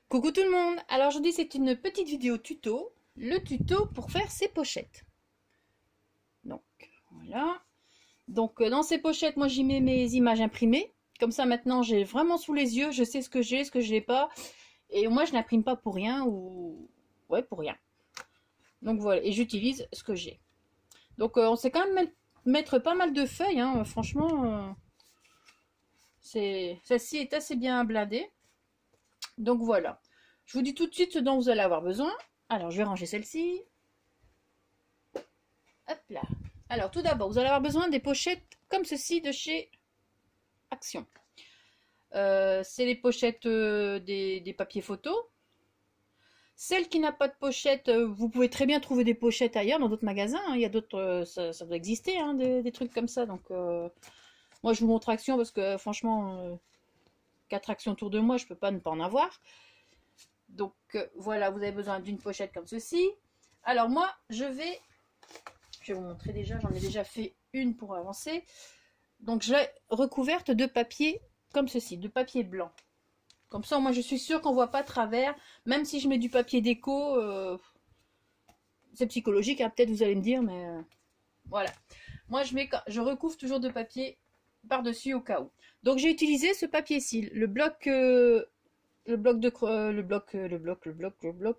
Coucou tout le monde. Alors aujourd'hui c'est une petite vidéo tuto, le tuto pour faire ses pochettes. Donc voilà. Donc dans ces pochettes, moi j'y mets mes images imprimées. Comme ça maintenant j'ai vraiment sous les yeux, je sais ce que je n'ai pas. Et moi je n'imprime pas pour rien ou ouais pour rien. Donc voilà, et j'utilise ce que j'ai. Donc on sait quand même mettre pas mal de feuilles, hein. Franchement, celle-ci est assez bien blindée. Donc voilà. Je vous dis tout de suite ce dont vous allez avoir besoin. Alors, je vais ranger celle-ci. Hop là. Alors, tout d'abord, vous allez avoir besoin des pochettes comme ceci de chez Action. C'est les pochettes des papiers photos. Celle qui n'a pas de pochette, vous pouvez très bien trouver des pochettes ailleurs dans d'autres magasins, hein. Il y a d'autres, ça doit exister, hein, des trucs comme ça. Donc, moi, je vous montre Action parce que franchement, 4 actions autour de moi, je peux pas ne pas en avoir. Donc voilà, vous avez besoin d'une pochette comme ceci. Alors moi, je vais vous montrer déjà, j'en ai déjà fait une pour avancer. Donc je l'ai recouverte de papier comme ceci, de papier blanc. Comme ça, moi je suis sûre qu'on voit pas travers. Même si je mets du papier déco, c'est psychologique, hein, peut-être vous allez me dire, mais voilà. Moi je recouvre toujours de papier par-dessus au cas où. Donc j'ai utilisé ce papier-ci, le bloc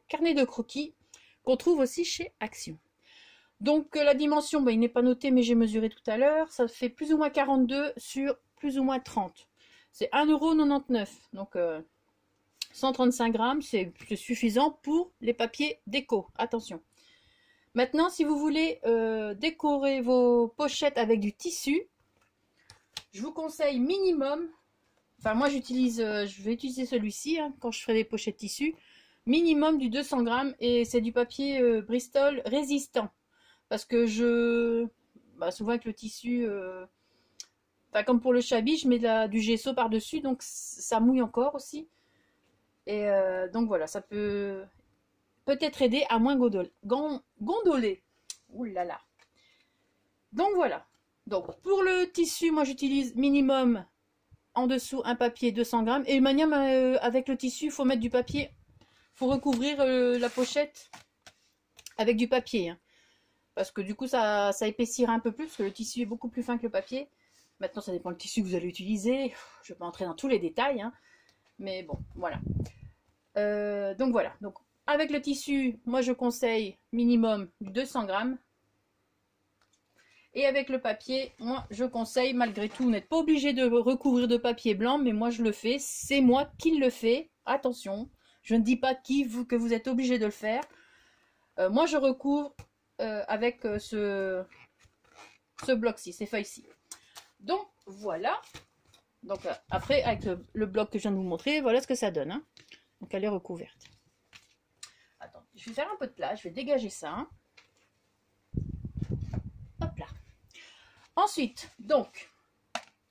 carnet de croquis qu'on trouve aussi chez Action. Donc la dimension, ben, il n'est pas noté mais j'ai mesuré tout à l'heure, ça fait plus ou moins 42 sur plus ou moins 30. C'est 1,99 €, donc 135 grammes, c'est suffisant pour les papiers déco, attention. Maintenant, si vous voulez décorer vos pochettes avec du tissu, je vous conseille minimum. Enfin, moi, je vais utiliser celui-ci hein, quand je ferai des pochettes tissu. Minimum du 200 grammes et c'est du papier Bristol résistant. Parce que souvent avec le tissu, comme pour le chabis, je mets du gesso par-dessus, donc ça mouille encore aussi. Et donc voilà, ça peut peut-être aider à moins gondoler. Ouh là là. Donc voilà. Donc pour le tissu, moi j'utilise minimum en dessous un papier 200 grammes. Et de manière, avec le tissu, il faut mettre du papier. Il faut recouvrir la pochette avec du papier. Hein. Parce que du coup, ça épaissira un peu plus, parce que le tissu est beaucoup plus fin que le papier. Maintenant, ça dépend du tissu que vous allez utiliser. Je ne vais pas entrer dans tous les détails. Hein. Mais bon, voilà. Donc voilà. Donc, avec le tissu, moi, je conseille minimum 200 grammes. Et avec le papier, moi, je conseille, malgré tout, vous n'êtes pas obligé de recouvrir de papier blanc, mais moi, je le fais. C'est moi qui le fais. Attention, je ne dis pas que vous êtes obligé de le faire. Moi, je recouvre avec ce bloc-ci, ces feuilles-ci. Donc, voilà. Donc, après, avec le bloc que je viens de vous montrer, voilà ce que ça donne. Hein. Donc, elle est recouverte. Attends, je vais faire un peu de place. Je vais dégager ça. Hein. Hop là. Ensuite, donc,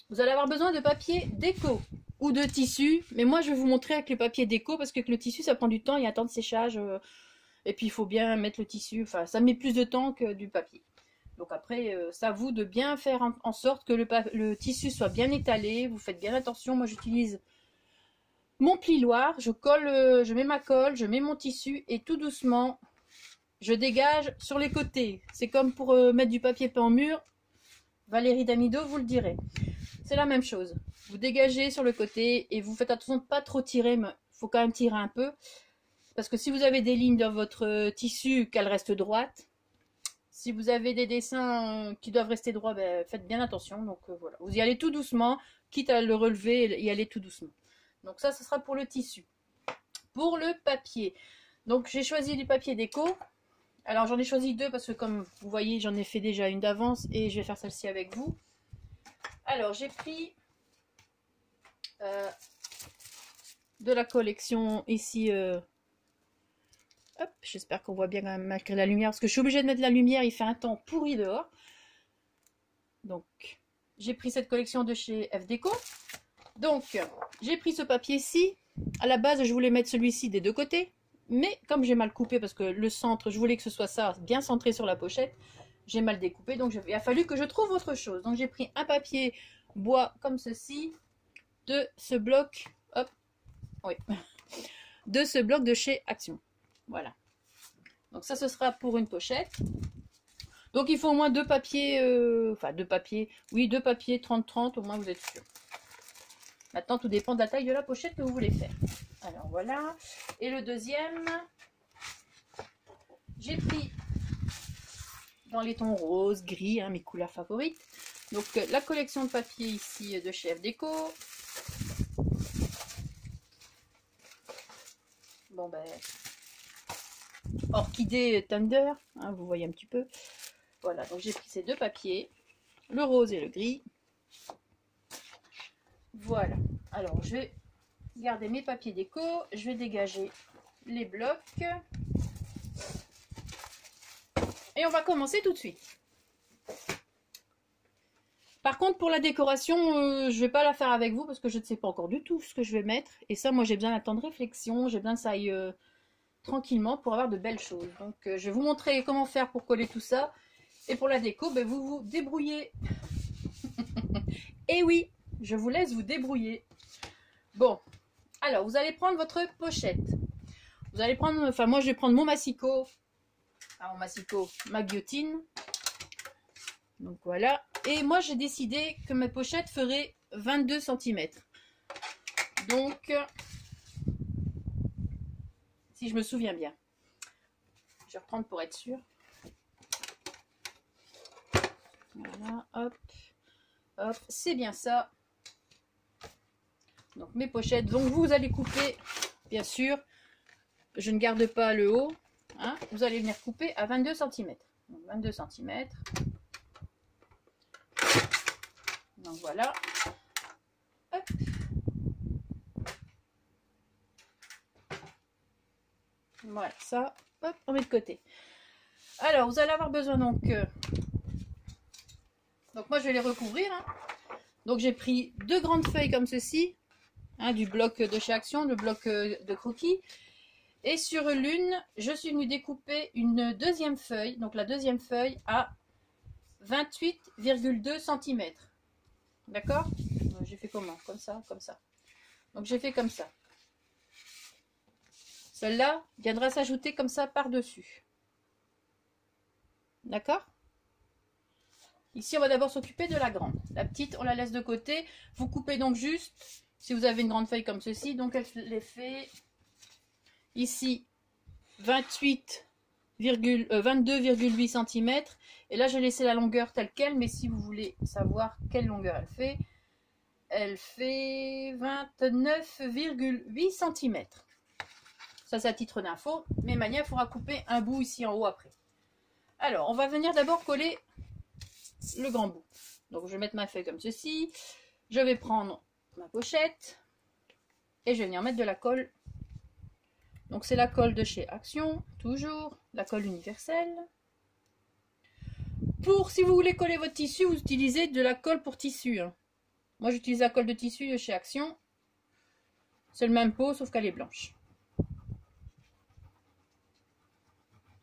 vous allez avoir besoin de papier déco ou de tissu. Mais moi, je vais vous montrer avec le papier déco parce que le tissu, ça prend du temps. Il y a un temps de séchage. Et puis, il faut bien mettre le tissu. Enfin, ça met plus de temps que du papier. Donc après, c'est à vous de bien faire en sorte que le tissu soit bien étalé. Vous faites bien attention. Moi, j'utilise mon plioir. Je colle, je mets ma colle, je mets mon tissu et tout doucement, je dégage sur les côtés. C'est comme pour mettre du papier peint en mur. Valérie Damido vous le dirait. C'est la même chose. Vous dégagez sur le côté et vous faites attention de ne pas trop tirer, mais il faut quand même tirer un peu. Parce que si vous avez des lignes dans votre tissu, qu'elles restent droites. Si vous avez des dessins qui doivent rester droits, ben, faites bien attention. Donc voilà, vous y allez tout doucement, quitte à le relever et y aller tout doucement. Donc ça, ce sera pour le tissu. Pour le papier, donc j'ai choisi du papier déco. Alors j'en ai choisi deux parce que comme vous voyez, j'en ai fait déjà une d'avance et je vais faire celle-ci avec vous. Alors j'ai pris de la collection ici. Hop, j'espère qu'on voit bien quand même malgré la lumière parce que je suis obligée de mettre la lumière, il fait un temps pourri dehors. Donc j'ai pris cette collection de chez F Déco. Donc j'ai pris ce papier-ci. À la base, je voulais mettre celui-ci des deux côtés. Mais comme j'ai mal coupé, parce que le centre, je voulais que ce soit ça, bien centré sur la pochette, j'ai mal découpé, donc il a fallu que je trouve autre chose. Donc j'ai pris un papier bois comme ceci, de ce bloc, hop, oui, de ce bloc de chez Action. Voilà. Donc ça, ce sera pour une pochette. Donc il faut au moins deux papiers, enfin deux papiers, oui, deux papiers 30-30, au moins vous êtes sûr. Maintenant, tout dépend de la taille de la pochette que vous voulez faire. Alors voilà. Et le deuxième, j'ai pris dans les tons rose, gris, hein, mes couleurs favorites. Donc la collection de papier ici de chez FDeco. Bon ben, Orchidée Thunder, hein, vous voyez un petit peu. Voilà, donc j'ai pris ces deux papiers, le rose et le gris. Voilà, alors je vais garder mes papiers déco, je vais dégager les blocs. Et on va commencer tout de suite. Par contre, pour la décoration, je ne vais pas la faire avec vous parce que je ne sais pas encore du tout ce que je vais mettre. Et ça, moi, j'ai besoin d'un temps de réflexion, j'ai besoin que ça aille tranquillement pour avoir de belles choses. Donc, je vais vous montrer comment faire pour coller tout ça. Et pour la déco, ben, vous vous débrouillez. Et oui, je vous laisse vous débrouiller. Bon, alors, vous allez prendre votre pochette. Vous allez prendre, enfin, moi, je vais prendre mon massicot. Ah, mon massicot, ma guillotine. Donc voilà, et moi j'ai décidé que mes pochettes feraient 22 cm. Donc, si je me souviens bien, je vais reprendre pour être sûr. Voilà, hop, hop, c'est bien ça. Donc mes pochettes, donc vous allez couper, bien sûr, je ne garde pas le haut, hein, vous allez venir couper à 22 cm. Donc 22 cm. Donc voilà. Hop. Voilà, ça, hop, on met de côté. Alors, vous allez avoir besoin donc moi je vais les recouvrir. Hein. Donc j'ai pris deux grandes feuilles comme ceci, hein, du bloc de chez Action, le bloc de croquis. Et sur l'une, je suis venue découper une deuxième feuille. Donc la deuxième feuille à 28,2 cm. D'accord? J'ai fait comment? Comme ça, comme ça. Donc j'ai fait comme ça. Celle-là viendra s'ajouter comme ça par-dessus. D'accord? Ici, on va d'abord s'occuper de la grande. La petite, on la laisse de côté. Vous coupez donc juste, si vous avez une grande feuille comme ceci, donc elle les fait ici 22,8 cm. Et là, j'ai laissé la longueur telle quelle, mais si vous voulez savoir quelle longueur elle fait 29,8 cm. Ça, c'est à titre d'info. Mais manière, il faudra couper un bout ici en haut après. Alors, on va venir d'abord coller le grand bout. Donc, je vais mettre ma feuille comme ceci. Je vais prendre ma pochette et je vais venir mettre de la colle. Donc, c'est la colle de chez Action, toujours. La colle universelle. Pour, si vous voulez coller votre tissu, vous utilisez de la colle pour tissu. Hein. Moi, j'utilise la colle de tissu de chez Action. C'est le même pot, sauf qu'elle est blanche.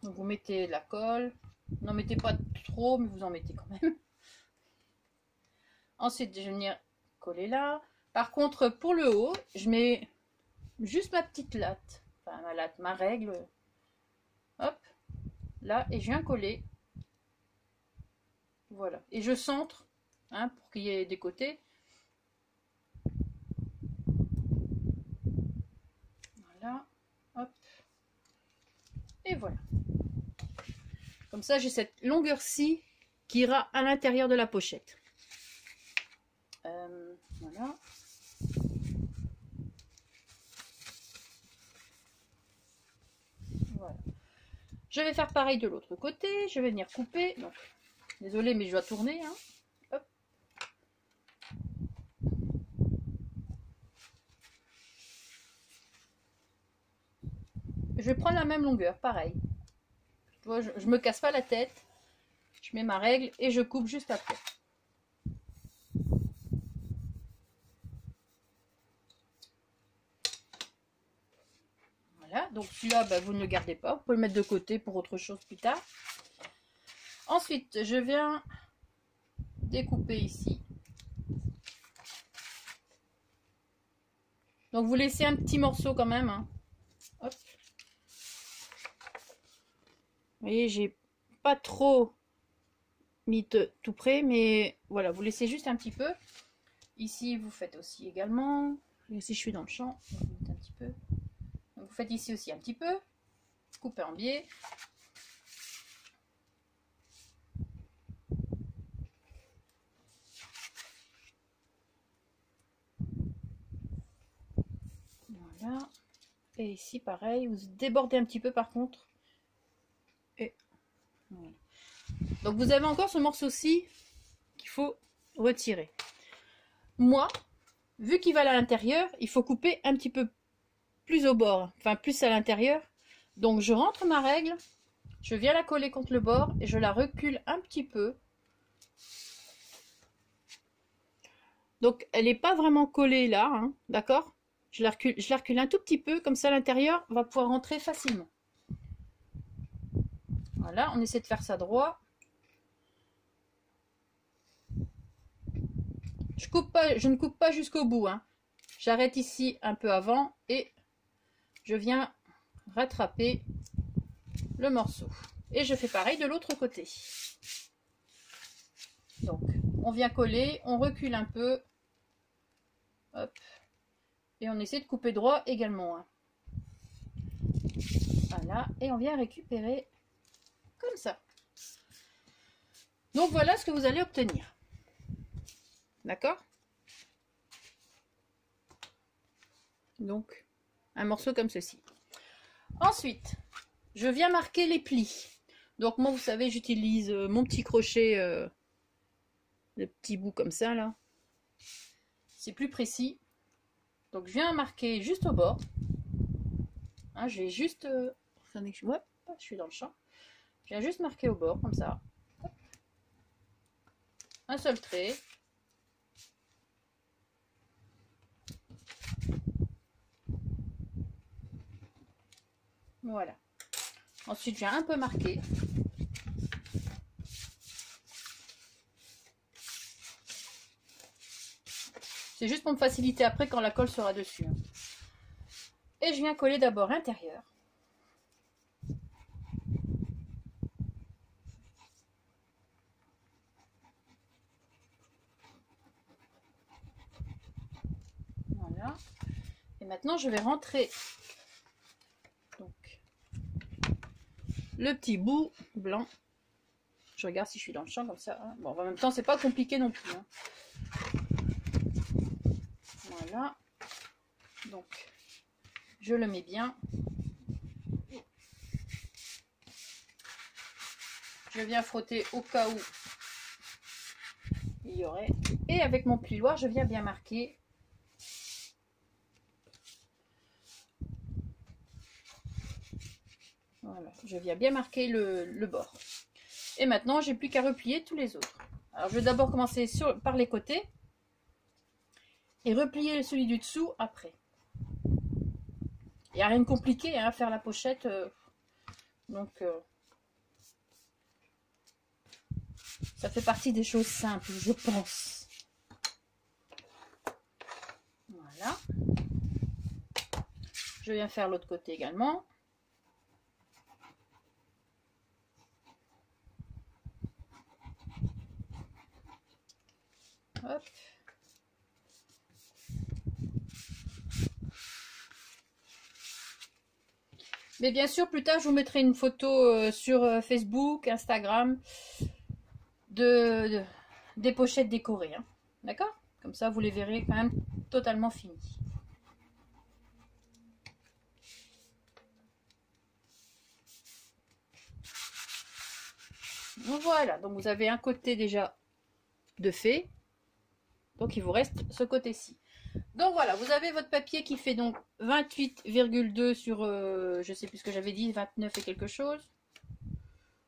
Donc, vous mettez de la colle. N'en mettez pas trop, mais vous en mettez quand même. Ensuite, je vais venir coller là. Par contre, pour le haut, je mets juste ma petite latte. Enfin, ma latte, ma règle. Hop. Là, et je viens coller. Voilà. Et je centre, hein, pour qu'il y ait des côtés. Voilà. Hop. Et voilà. Comme ça, j'ai cette longueur-ci qui ira à l'intérieur de la pochette. Voilà. Voilà. Je vais faire pareil de l'autre côté. Je vais venir couper. Donc, désolé, mais je dois tourner. Hein. Hop. Je vais prendre la même longueur, pareil. Tu vois, je me casse pas la tête. Je mets ma règle et je coupe juste après. Voilà, donc celui-là, bah, vous ne le gardez pas. Vous pouvez le mettre de côté pour autre chose plus tard. Ensuite, je viens découper ici. Donc vous laissez un petit morceau quand même. Hein. Hop. Vous voyez, j'ai pas trop mis tout près, mais voilà, vous laissez juste un petit peu. Ici, vous faites aussi également. Ici, je suis dans le champ, je vais mettre un petit peu. Donc, vous faites ici aussi un petit peu. Coupez en biais. Voilà. Et ici, pareil, vous débordez un petit peu par contre. Et voilà. Donc, vous avez encore ce morceau-ci qu'il faut retirer. Moi, vu qu'il va à l'intérieur, il faut couper un petit peu plus au bord, enfin plus à l'intérieur. Donc, je rentre ma règle, je viens la coller contre le bord et je la recule un petit peu. Donc, elle n'est pas vraiment collée là, hein, d'accord? Je la recule un tout petit peu, comme ça l'intérieur va pouvoir rentrer facilement. Voilà, on essaie de faire ça droit. Je ne coupe pas jusqu'au bout, hein. J'arrête ici un peu avant et je viens rattraper le morceau. Et je fais pareil de l'autre côté. Donc, on vient coller, on recule un peu. Hop. Et on essaie de couper droit également, hein. Voilà, et on vient récupérer comme ça. Donc voilà ce que vous allez obtenir. D'accord? Donc, un morceau comme ceci. Ensuite, je viens marquer les plis. Donc moi, vous savez, j'utilise mon petit crochet, le petit bout comme ça, là. C'est plus précis. Donc je viens marquer juste au bord. Hein, je vais juste... ouais, je suis dans le champ. Je viens juste marquer au bord, comme ça. Un seul trait. Voilà. Ensuite, je viens un peu marquer. C'est juste pour me faciliter après quand la colle sera dessus. Et je viens coller d'abord l'intérieur. Voilà. Et maintenant, je vais rentrer donc le petit bout blanc. Je regarde si je suis dans le champ comme ça. Bon, en même temps, c'est pas compliqué non plus, hein. Voilà. Donc, je le mets bien. Je viens frotter au cas où il y aurait. Et avec mon plioir, je viens bien marquer. Voilà, je viens bien marquer le bord. Et maintenant, j'ai plus qu'à replier tous les autres. Alors, je vais d'abord commencer par les côtés et replier celui du dessous après. Il n'y a rien de compliqué à faire la pochette. Donc, ça fait partie des choses simples, je pense. Voilà. Je viens faire l'autre côté également. Hop. Mais bien sûr, plus tard, je vous mettrai une photo sur Facebook, Instagram, des pochettes décorées. Hein. D'accord? Comme ça, vous les verrez quand même totalement finies. Voilà, donc vous avez un côté déjà de fait. Donc, il vous reste ce côté-ci. Donc voilà, vous avez votre papier qui fait donc 28,2 sur, je sais plus ce que j'avais dit, 29 et quelque chose.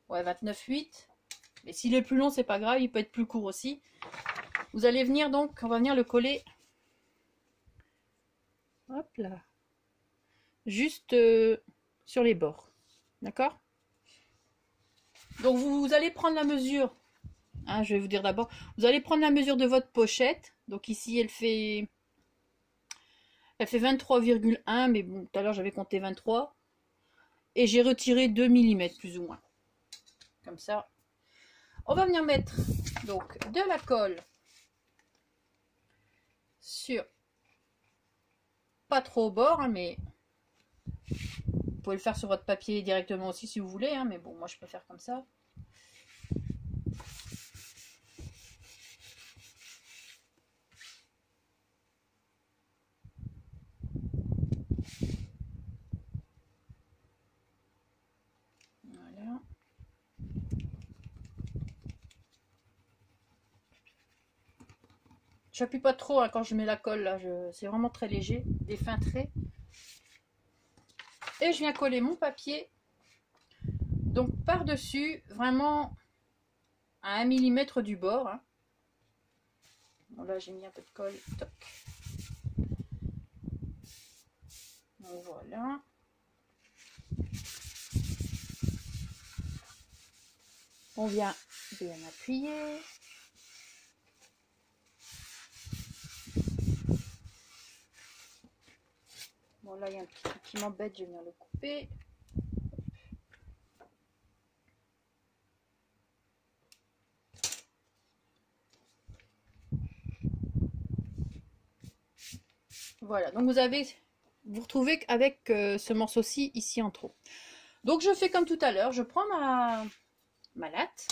Ouais, 29,8. Mais s'il est plus long, c'est pas grave, il peut être plus court aussi. Vous allez venir donc, on va venir le coller. Hop là. Juste sur les bords. D'accord? Donc vous allez prendre la mesure. Hein, je vais vous dire d'abord. Vous allez prendre la mesure de votre pochette. Donc ici, elle fait Elle fait 23,1, mais bon, tout à l'heure j'avais compté 23. Et j'ai retiré 2 mm plus ou moins. Comme ça. On va venir mettre donc de la colle sur, pas trop au bord, hein, mais vous pouvez le faire sur votre papier directement aussi si vous voulez, hein, mais bon, moi je préfère comme ça. Voilà. J'appuie pas trop hein, quand je mets la colle, là, c'est vraiment très léger, des fins traits. Et je viens coller mon papier, donc par-dessus, vraiment à 1 mm du bord. Hein. Bon, là j'ai mis un peu de colle, toc. Donc, voilà. On vient bien appuyer. Bon là il y a un petit truc qui m'embête, je vais venir le couper. Voilà, donc vous retrouvez avec ce morceau-ci ici en trop. Donc je fais comme tout à l'heure, je prends ma latte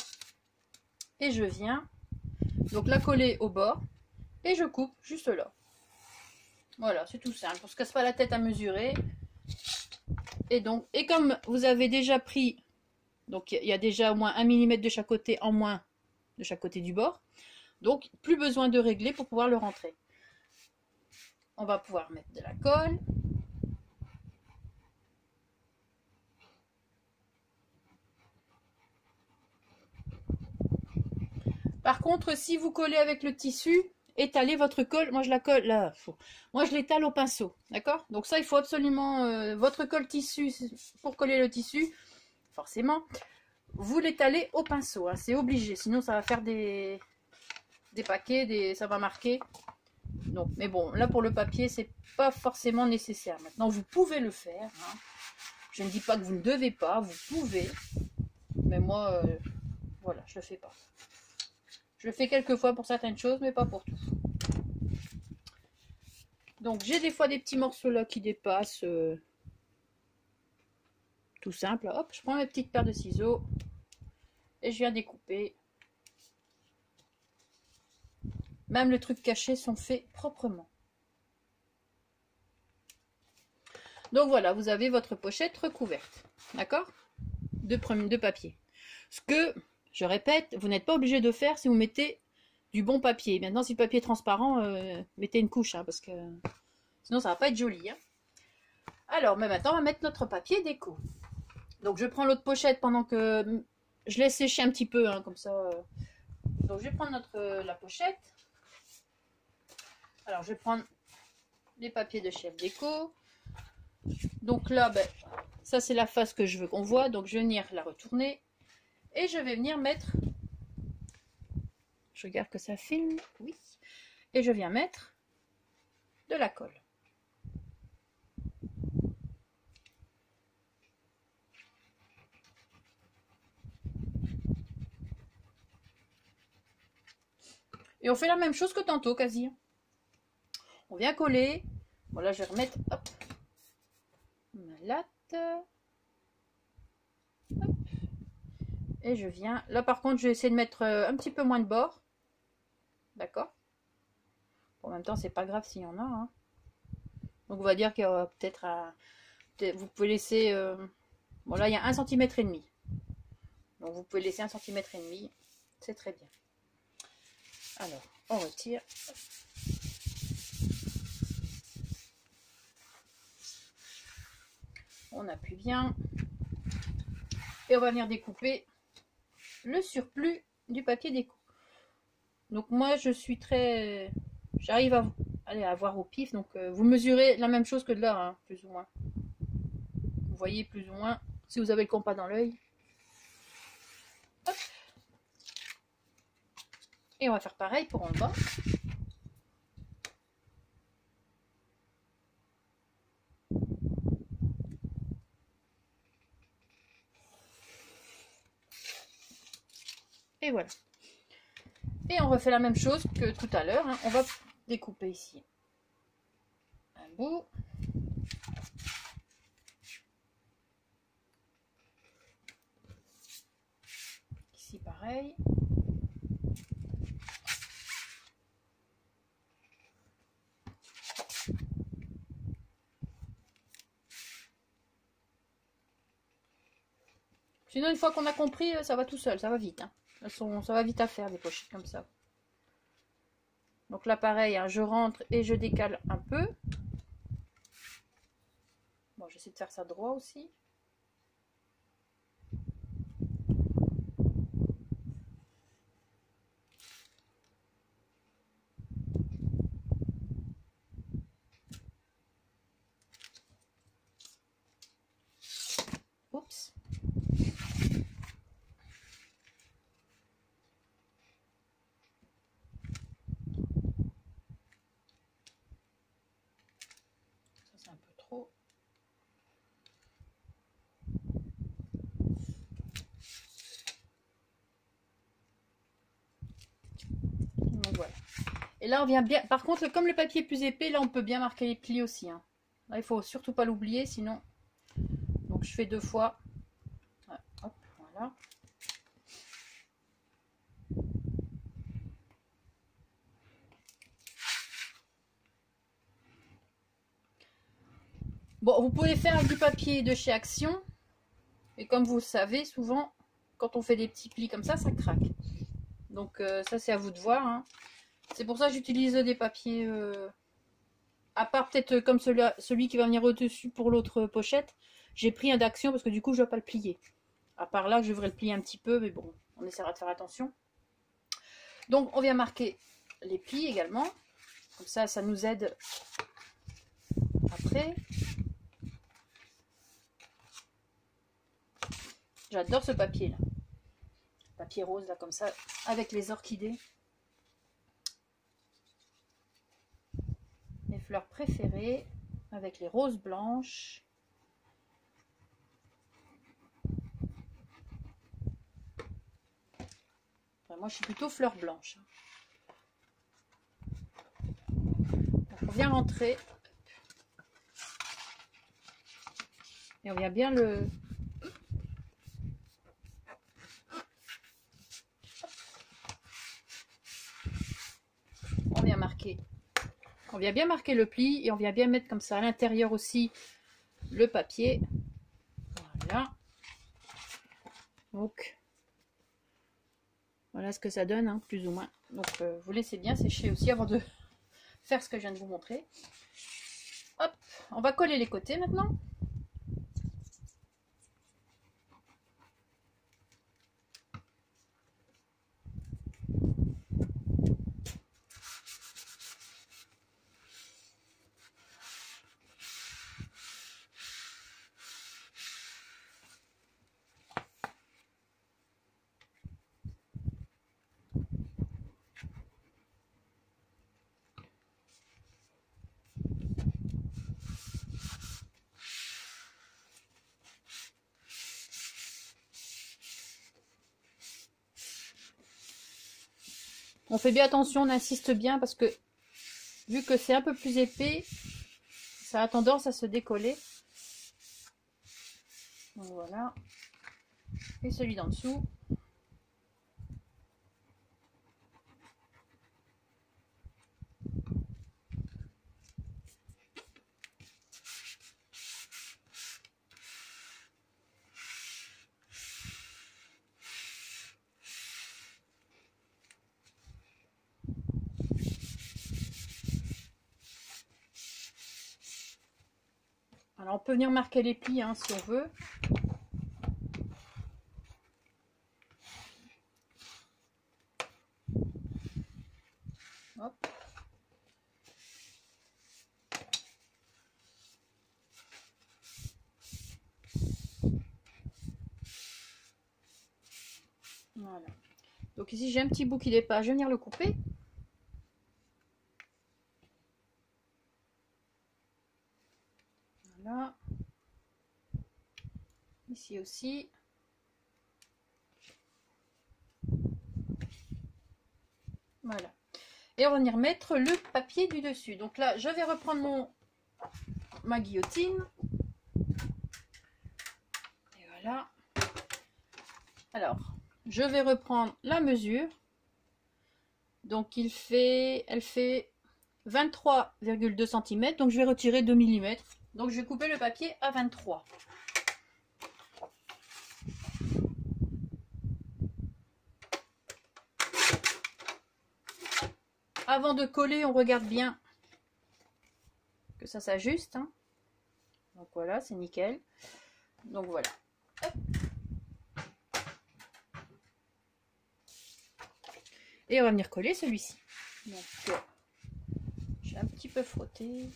et je viens donc la coller au bord et je coupe juste là. Voilà, c'est tout simple, on se casse pas la tête à mesurer. Et comme vous avez déjà pris, donc il y a déjà au moins 1 mm de chaque côté en moins de chaque côté du bord, donc plus besoin de régler pour pouvoir le rentrer. On va pouvoir mettre de la colle. Par contre, si vous collez avec le tissu, étalez votre colle. Moi, je la colle là. Moi, je l'étale au pinceau. D'accord? Donc ça, il faut absolument votre colle tissu pour coller le tissu. Forcément, vous l'étalez au pinceau. Hein, c'est obligé. Sinon, ça va faire des paquets, ça va marquer. Donc, mais bon, là pour le papier, c'est pas forcément nécessaire. Maintenant, vous pouvez le faire. Hein. Je ne dis pas que vous ne devez pas. Vous pouvez. Mais moi, voilà, je le fais pas. Je le fais quelques fois pour certaines choses, mais pas pour tout. Donc j'ai des fois des petits morceaux là qui dépassent. Tout simple. Hop, je prends mes petites paires de ciseaux et je viens découper. Même les trucs cachés sont faits proprement. Donc voilà, vous avez votre pochette recouverte. D'accord, de papier. Ce que, je répète, vous n'êtes pas obligé de faire si vous mettez du bon papier. Maintenant, si le papier est transparent, mettez une couche, hein, parce que sinon ça va pas être joli. Hein. Alors, mais maintenant, on va mettre notre papier déco. Donc, je prends l'autre pochette pendant que je laisse sécher un petit peu, hein, comme ça. Donc, je vais prendre la pochette. Alors, je vais prendre les papiers de chef déco. Donc là, ben, ça c'est la face que je veux qu'on voit. Donc, je vais venir la retourner. Et je vais venir mettre... Je regarde que ça filme. Oui. Et je viens mettre de la colle. Et on fait la même chose que tantôt, quasi. On vient coller. Bon, là, je vais remettre hop, ma latte. Hop. Et je viens... Là, par contre, je vais essayer de mettre un petit peu moins de bord. D'accord. En même temps, c'est pas grave s'il y en a. Hein. Donc, on va dire qu'il y aura peut-être... vous pouvez laisser... Bon, là, il y a 1,5 cm. Donc, vous pouvez laisser 1,5 cm. C'est très bien. Alors, on retire. On appuie bien. Et on va venir découper le surplus du papier déco. Donc moi je suis très... J'arrive à voir au pif. Donc vous mesurez la même chose que de là, hein, plus ou moins. Vous voyez plus ou moins si vous avez le compas dans l'œil. Et on va faire pareil pour en bas. Et voilà. Et on refait la même chose que tout à l'heure, hein. On va découper ici un bout. Ici pareil. Sinon, une fois qu'on a compris, ça va tout seul, ça va vite, hein. Ça va vite à faire des pochettes comme ça. Donc là pareil, hein, je rentre et je décale un peu. Bon, j'essaie de faire ça droit aussi. Oups. Ça c'est un peu trop. Donc voilà. Et là on vient bien. Par contre, comme le papier est plus épais, là on peut bien marquer les plis aussi, hein. Là il faut surtout pas l'oublier, sinon. Donc je fais 2 fois. Ouais, hop, voilà. Bon, vous pouvez faire avec du papier de chez Action. Et comme vous le savez, souvent, quand on fait des petits plis comme ça craque. Donc ça, c'est à vous de voir, hein. C'est pour ça que j'utilise des papiers, à part peut-être comme celui qui va venir au-dessus pour l'autre pochette. J'ai pris un d'Action parce que du coup, je ne dois pas le plier. À part là, je devrais le plier un petit peu, mais bon, on essaiera de faire attention. Donc, on vient marquer les plis également. Comme ça, ça nous aide après. J'adore ce papier là. Papier rose là comme ça, avec les orchidées. Mes fleurs préférées, avec les roses blanches. Enfin, moi je suis plutôt fleurs blanches. Donc, on vient rentrer. Et on vient bien le... On vient bien marquer le pli et on vient bien mettre comme ça à l'intérieur aussi le papier. Voilà. Donc, voilà ce que ça donne, hein, plus ou moins. Donc, vous laissez bien sécher aussi avant de faire ce que je viens de vous montrer. Hop, on va coller les côtés maintenant. On fait bien attention, on insiste bien parce que vu que c'est un peu plus épais, ça a tendance à se décoller. Donc voilà. Et celui d'en dessous. Alors on peut venir marquer les plis, hein, si on veut. Hop. Voilà. Donc ici j'ai un petit bout qui dépasse, je vais venir le couper. Voilà. Ici aussi. Et on va venir mettre le papier du dessus. Donc là, je vais reprendre ma guillotine. Et voilà. Alors, je vais reprendre la mesure. Donc elle fait 23,2 cm. Donc je vais retirer 2 mm. Donc je vais couper le papier à 23. Avant de coller, on regarde bien que ça s'ajuste. Hein. Donc voilà, c'est nickel. Donc voilà. Hop. Et on va venir coller celui-ci. Donc j'ai un petit peu frotté.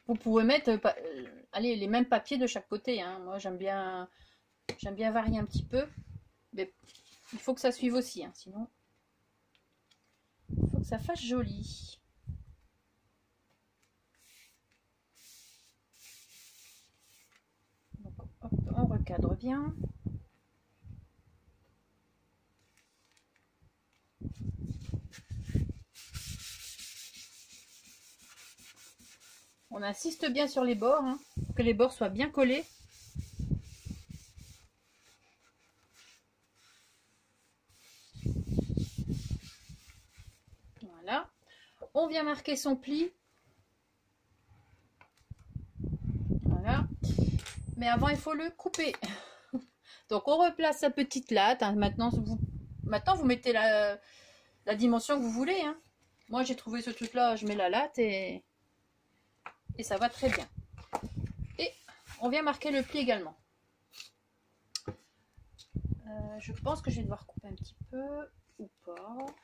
Vous pouvez mettre allez, les mêmes papiers de chaque côté. Hein. Moi, j'aime bien varier un petit peu. Mais il faut que ça suive aussi. Hein. Sinon, il faut que ça fasse joli. Donc, hop, on recadre bien. On insiste bien sur les bords, hein, pour que les bords soient bien collés. Voilà. On vient marquer son pli. Voilà. Mais avant, il faut le couper. Donc, on replace sa petite latte. Hein. Maintenant, vous mettez la dimension que vous voulez. Hein. Moi, j'ai trouvé ce truc-là. Je mets la latte et ça va très bien. Et on vient marquer le pli également. Je pense que je vais devoir couper un petit peu ou pas. Vous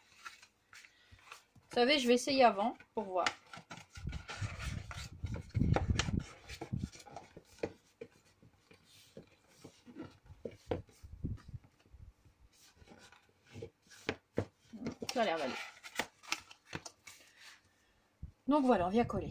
savez, je vais essayer avant pour voir. Ça a l'air d'aller. Donc voilà, on vient coller.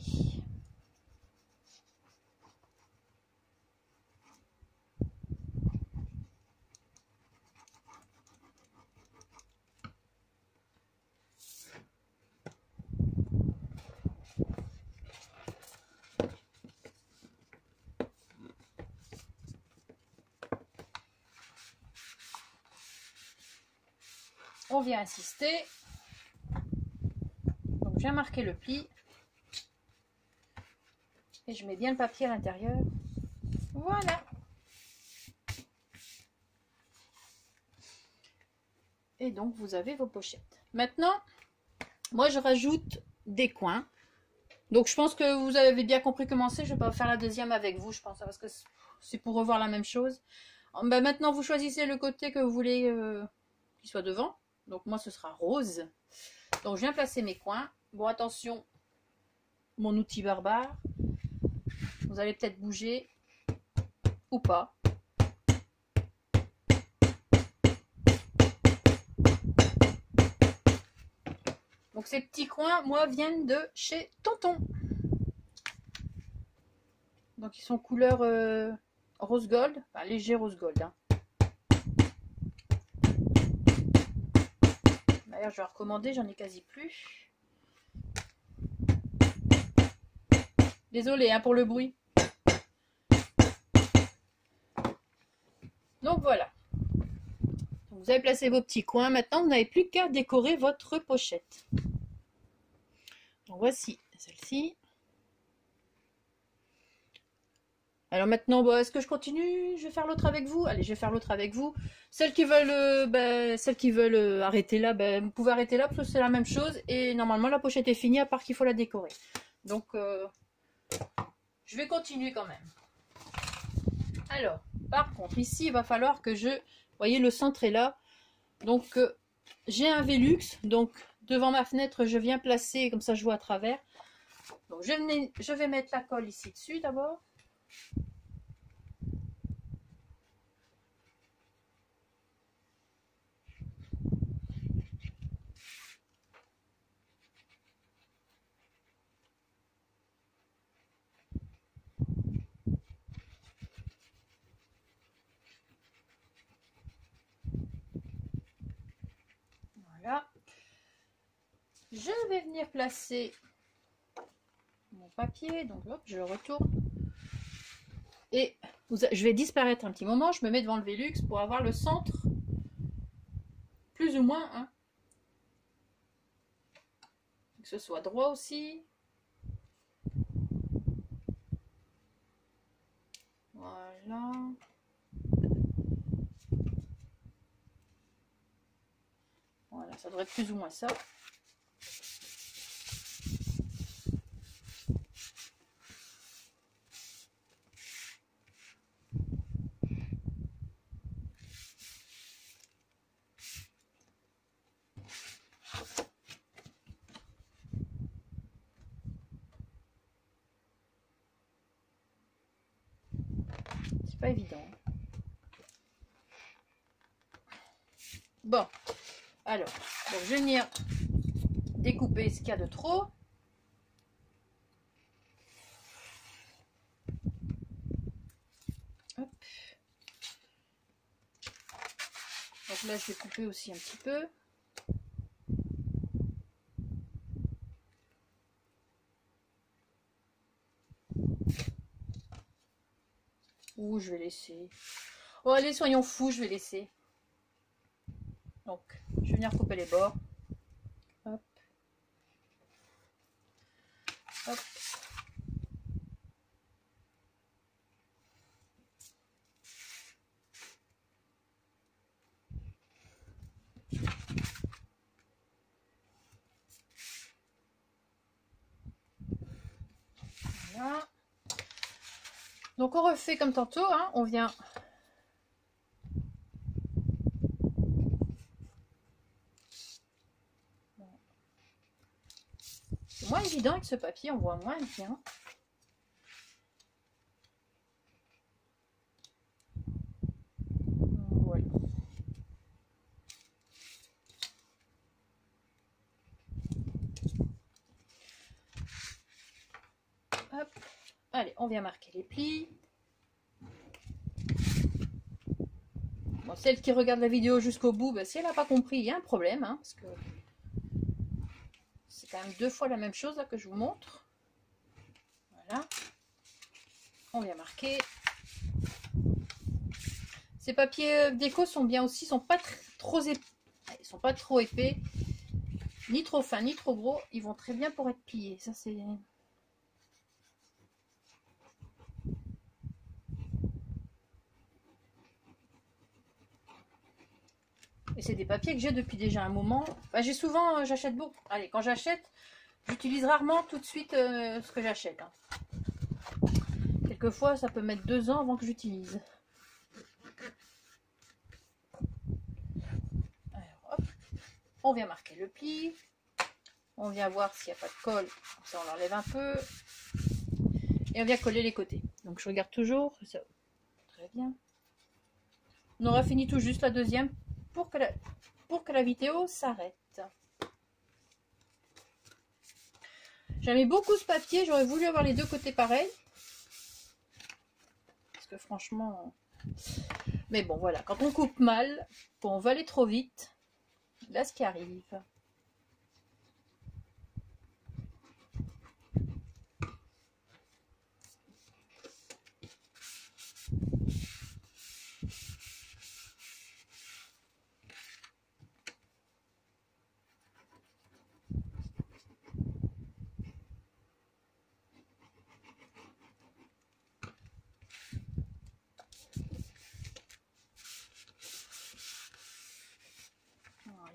On vient insister. Donc je viens marquer le pli. Et je mets bien le papier à l'intérieur. Voilà. Et donc vous avez vos pochettes. Maintenant, moi je rajoute des coins. Donc je pense que vous avez bien compris comment c'est. Je vais pas faire la deuxième avec vous, je pense, parce que c'est pour revoir la même chose. Ben, maintenant vous choisissez le côté que vous voulez qu'il soit devant. Donc moi ce sera rose. Donc je viens placer mes coins. Bon, attention, mon outil barbare. Vous allez peut-être bouger ou pas. Donc ces petits coins, moi, viennent de chez Tonton. Donc ils sont couleur rose gold, enfin léger rose gold. Hein. D'ailleurs, je vais recommander, j'en ai quasi plus. Désolée hein, pour le bruit. Donc voilà. Vous avez placé vos petits coins. Maintenant, vous n'avez plus qu'à décorer votre pochette. Donc voici celle-ci. Alors maintenant, bon, est-ce que je continue? Je vais faire l'autre avec vous. Allez, je vais faire l'autre avec vous. Celles qui veulent, arrêter là, vous pouvez arrêter là parce que c'est la même chose. Et normalement, la pochette est finie à part qu'il faut la décorer. Donc, je vais continuer quand même. Alors, par contre, ici, il va falloir que je... voyez, le centre est là. Donc, j'ai un Velux. Donc, devant ma fenêtre, je viens placer, comme ça je vois à travers. Donc, je vais mettre la colle ici dessus d'abord. Voilà. Je vais venir placer mon papier. Donc, hop, je le retourne. Et je vais disparaître un petit moment. Je me mets devant le Velux pour avoir le centre. Plus ou moins. Hein. Que ce soit droit aussi. Voilà. Voilà, ça devrait être plus ou moins ça. C'est pas évident. Bon, alors, donc je vais venir découper ce qu'il y a de trop. Hop. Donc là, je vais couper aussi un petit peu. Ou je vais laisser. Oh, allez, soyons fous, je vais laisser. Donc, je vais venir couper les bords. Hop. Hop. Voilà. Donc, on refait comme tantôt, hein, on vient... C'est moins évident avec ce papier, on voit moins bien. Voilà. Hop. Allez, on vient marquer les plis. Bon, celle qui regarde la vidéo jusqu'au bout, bah, si elle n'a pas compris, il y a un problème, hein, parce que c'est quand même 2 fois la même chose là que je vous montre. Voilà. On vient marquer. Ces papiers déco sont bien aussi, sont pas trop épais. Ils sont pas trop épais, ni trop fins, ni trop gros. Ils vont très bien pour être pliés. Ça c'est. Et c'est des papiers que j'ai depuis déjà un moment. Bah, j'ai souvent, j'achète beaucoup. Allez, quand j'achète, j'utilise rarement tout de suite ce que j'achète. Hein. Quelquefois, ça peut mettre 2 ans avant que j'utilise. Alors, hop, on vient marquer le pli. On vient voir s'il n'y a pas de colle. Ça, on l'enlève un peu. Et on vient coller les côtés. Donc, je regarde toujours. Ça... Très bien. On aura fini tout juste la deuxième pour que la vidéo s'arrête. J'aimais beaucoup ce papier. J'aurais voulu avoir les 2 côtés pareils. Parce que franchement... Mais bon, voilà. Quand on coupe mal, quand on va aller trop vite, là, ce qui arrive...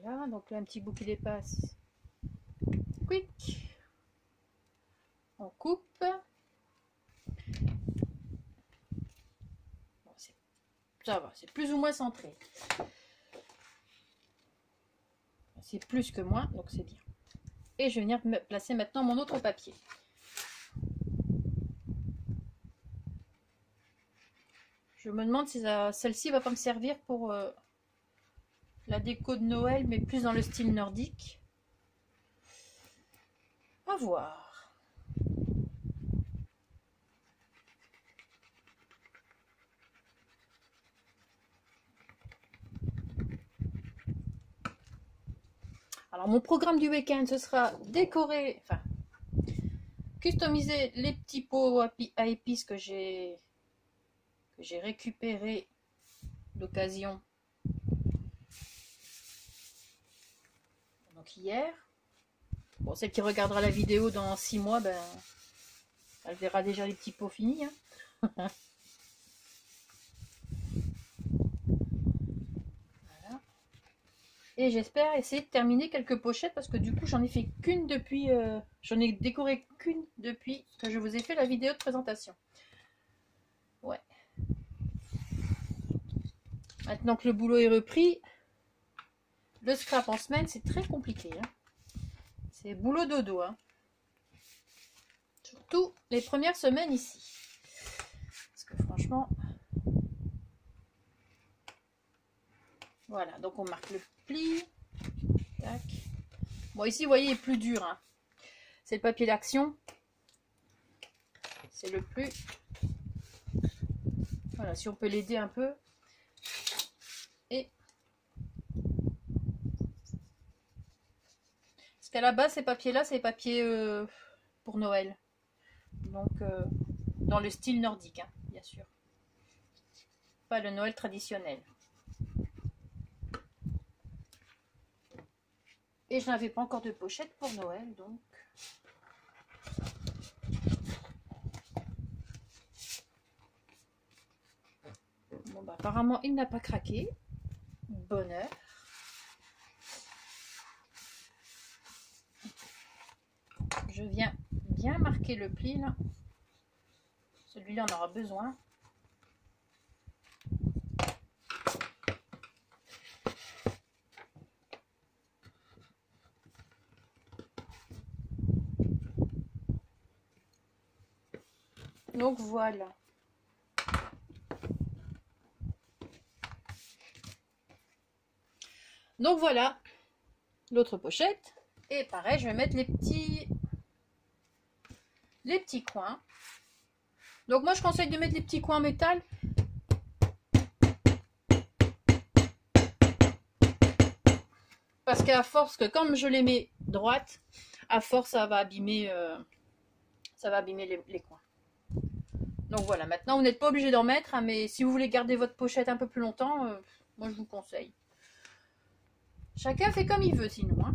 Voilà, donc là un petit bout qui dépasse. Quick. On coupe. Bon, Ça va, c'est plus ou moins centré. C'est plus que moins, donc c'est bien. Et je vais venir me placer maintenant mon autre papier. Je me demande si celle-ci va pas me servir pour la déco de Noël, mais plus dans le style nordique. À voir. Alors mon programme du week-end, ce sera décorer, enfin customiser les petits pots à épices que j'ai récupérés d'occasion. Donc hier. Bon, celle qui regardera la vidéo dans 6 mois, ben, elle verra déjà les petits pots finis. Hein. Voilà. Et j'espère essayer de terminer quelques pochettes parce que du coup j'en ai fait qu'une depuis, j'en ai décoré qu'une depuis que je vous ai fait la vidéo de présentation. Ouais. Maintenant que le boulot est repris, le scrap en semaine c'est très compliqué. Hein. C'est boulot dodo. Hein. Surtout les premières semaines ici. Parce que franchement... Voilà, donc on marque le pli. Tac. Bon, ici, vous voyez, il est plus dur. Hein. C'est le papier d'action. C'est le plus... Voilà, si on peut l'aider un peu. Et... Parce qu'à la base, ces papiers-là, c'est les papiers pour Noël. Donc, dans le style nordique, hein, bien sûr. Pas le Noël traditionnel. Et je n'avais pas encore de pochette pour Noël, donc... Bon, bah, apparemment, il n'a pas craqué. Bonheur. Je viens bien marquer le pli, là. Celui-là, on aura besoin. Donc voilà. Donc voilà l'autre pochette. Et pareil, je vais mettre les petits coins. Donc moi je conseille de mettre les petits coins en métal. Parce qu'à force que comme je les mets droites, à force ça va abîmer les coins. Donc voilà, maintenant vous n'êtes pas obligé d'en mettre, hein, mais si vous voulez garder votre pochette un peu plus longtemps, moi je vous conseille. Chacun fait comme il veut sinon. Hein.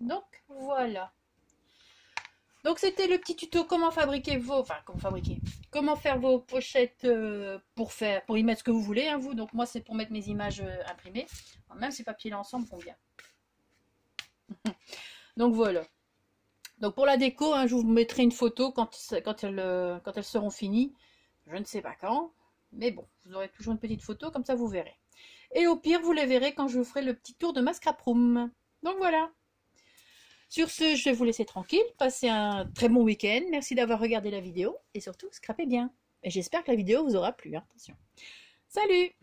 Donc voilà. Donc c'était le petit tuto comment fabriquer comment faire vos pochettes pour y mettre ce que vous voulez, hein, vous. Donc moi c'est pour mettre mes images imprimées. Enfin, même ces papiers là ensemble font bien. Donc voilà. Donc pour la déco, hein, je vous mettrai une photo quand elles seront finies. Je ne sais pas quand, mais bon, vous aurez toujours une petite photo, comme ça vous verrez. Et au pire, vous les verrez quand je vous ferai le petit tour de ma scrap room. Donc voilà. Sur ce, je vais vous laisser tranquille. Passez un très bon week-end. Merci d'avoir regardé la vidéo. Et surtout, scrapez bien. Et j'espère que la vidéo vous aura plu. Attention. Salut!